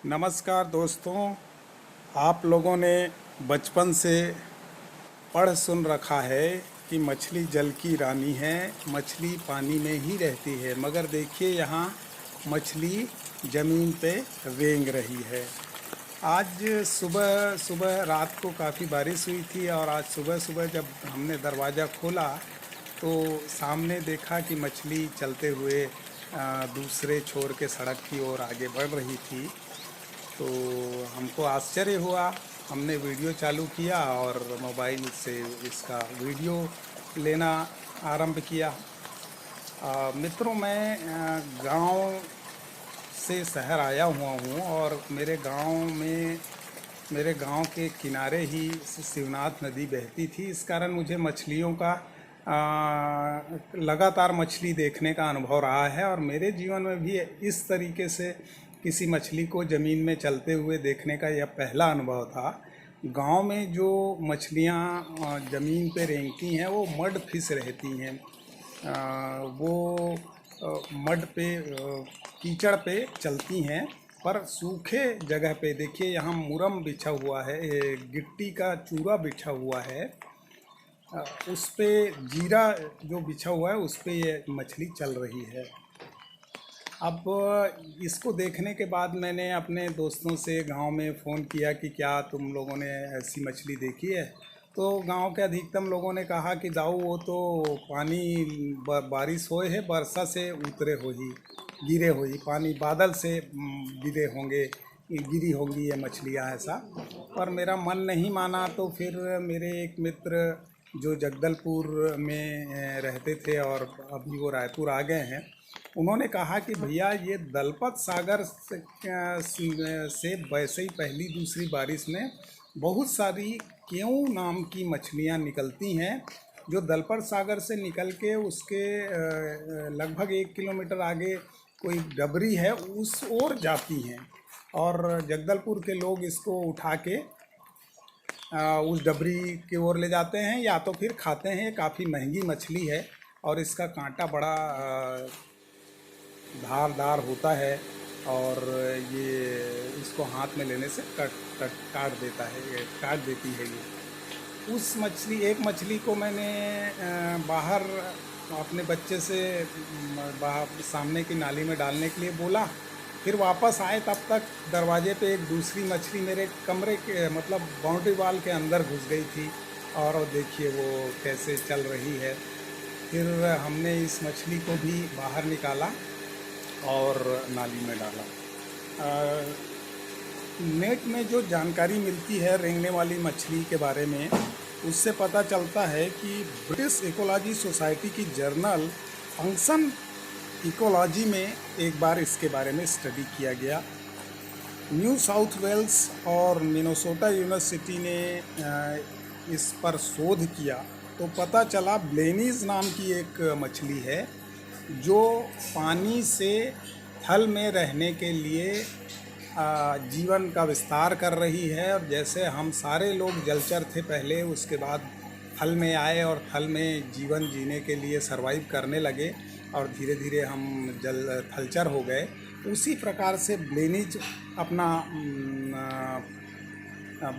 नमस्कार दोस्तों। आप लोगों ने बचपन से पढ़ सुन रखा है कि मछली जल की रानी है, मछली पानी में ही रहती है। मगर देखिए यहाँ मछली ज़मीन पे रेंग रही है। आज सुबह सुबह रात को काफ़ी बारिश हुई थी और आज सुबह सुबह जब हमने दरवाज़ा खोला तो सामने देखा कि मछली चलते हुए दूसरे छोर के सड़क की ओर आगे बढ़ रही थी। तो हमको आश्चर्य हुआ। हमने वीडियो चालू किया और मोबाइल से इसका वीडियो लेना आरंभ किया। मित्रों, मैं गांव से शहर आया हुआ हूं और मेरे गांव के किनारे ही शिवनाथ नदी बहती थी। इस कारण मुझे मछलियों का लगातार मछली देखने का अनुभव रहा है और मेरे जीवन में भी इस तरीके से किसी मछली को ज़मीन में चलते हुए देखने का यह पहला अनुभव था। गांव में जो मछलियां ज़मीन पे रेंगती हैं वो मड फिश रहती हैं। वो मड पे कीचड़ पे चलती हैं, पर सूखे जगह पे देखिए यहाँ मुरम बिछा हुआ है, गिट्टी का चूरा बिछा हुआ है। उस पे जीरा जो बिछा हुआ है उस पे ये मछली चल रही है। अब इसको देखने के बाद मैंने अपने दोस्तों से गांव में फ़ोन किया कि क्या तुम लोगों ने ऐसी मछली देखी है। तो गांव के अधिकतम लोगों ने कहा कि दाऊ वो तो पानी बारिश होए है, वर्षा से उतरे हो ही गिरे हो ही, पानी बादल से गिरे होंगे, गिरी होंगी ये मछलियाँ, ऐसा। पर मेरा मन नहीं माना। तो फिर मेरे एक मित्र जो जगदलपुर में रहते थे और अभी वो रायपुर आ गए हैं, उन्होंने कहा कि भैया ये दलपत सागर से वैसे ही पहली दूसरी बारिश में बहुत सारी केऊ नाम की मछलियाँ निकलती हैं, जो दलपत सागर से निकल के उसके लगभग 1 किलोमीटर आगे कोई डबरी है उस ओर जाती हैं और जगदलपुर के लोग इसको उठा के उस डबरी की ओर ले जाते हैं या तो फिर खाते हैं। काफ़ी महंगी मछली है और इसका कांटा बड़ा धारदार होता है और ये इसको हाथ में लेने से काट देता है, ये काट देती है ये। एक मछली को मैंने बाहर अपने बच्चे से बाहर सामने की नाली में डालने के लिए बोला। फिर वापस आए तब तक दरवाजे पे एक दूसरी मछली मेरे कमरे के मतलब बाउंड्री वाल के अंदर घुस गई थी और देखिए वो कैसे चल रही है। फिर हमने इस मछली को भी बाहर निकाला और नाली में डाला। नेट में जो जानकारी मिलती है रेंगने वाली मछली के बारे में, उससे पता चलता है कि ब्रिटिश इकोलॉजी सोसाइटी की जर्नल फंक्शन इकोलॉजी में एक बार इसके बारे में स्टडी किया गया। न्यू साउथ वेल्स और मिनेसोटा यूनिवर्सिटी ने इस पर शोध किया तो पता चला ब्लेनीज नाम की एक मछली है जो पानी से थल में रहने के लिए जीवन का विस्तार कर रही है। और जैसे हम सारे लोग जलचर थे पहले, उसके बाद थल में आए और थल में जीवन जीने के लिए सरवाइव करने लगे और धीरे धीरे हम थलचर हो गए, उसी प्रकार से ब्लेनीज अपना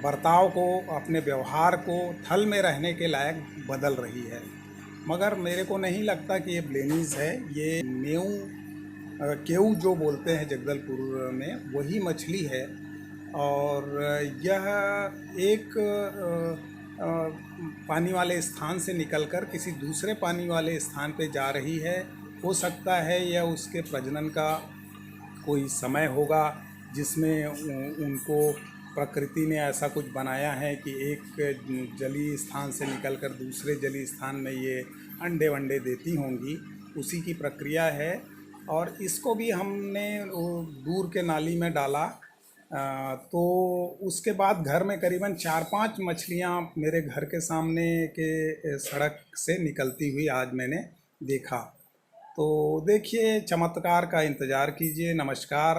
बर्ताव को, अपने व्यवहार को थल में रहने के लायक बदल रही है। मगर मेरे को नहीं लगता कि ये ब्लेनीज है, ये केऊ जो बोलते हैं जगदलपुर में, वही मछली है। और यह एक पानी वाले स्थान से निकलकर किसी दूसरे पानी वाले स्थान पे जा रही है। हो सकता है यह उसके प्रजनन का कोई समय होगा जिसमें उनको प्रकृति ने ऐसा कुछ बनाया है कि एक जलीय स्थान से निकलकर दूसरे जलीय स्थान में ये अंडे वंडे देती होंगी, उसी की प्रक्रिया है। और इसको भी हमने दूर के नाली में डाला तो उसके बाद घर में करीबन 4-5 मछलियाँ मेरे घर के सामने के सड़क से निकलती हुई आज मैंने देखा। तो देखिए, चमत्कार का इंतज़ार कीजिए। नमस्कार।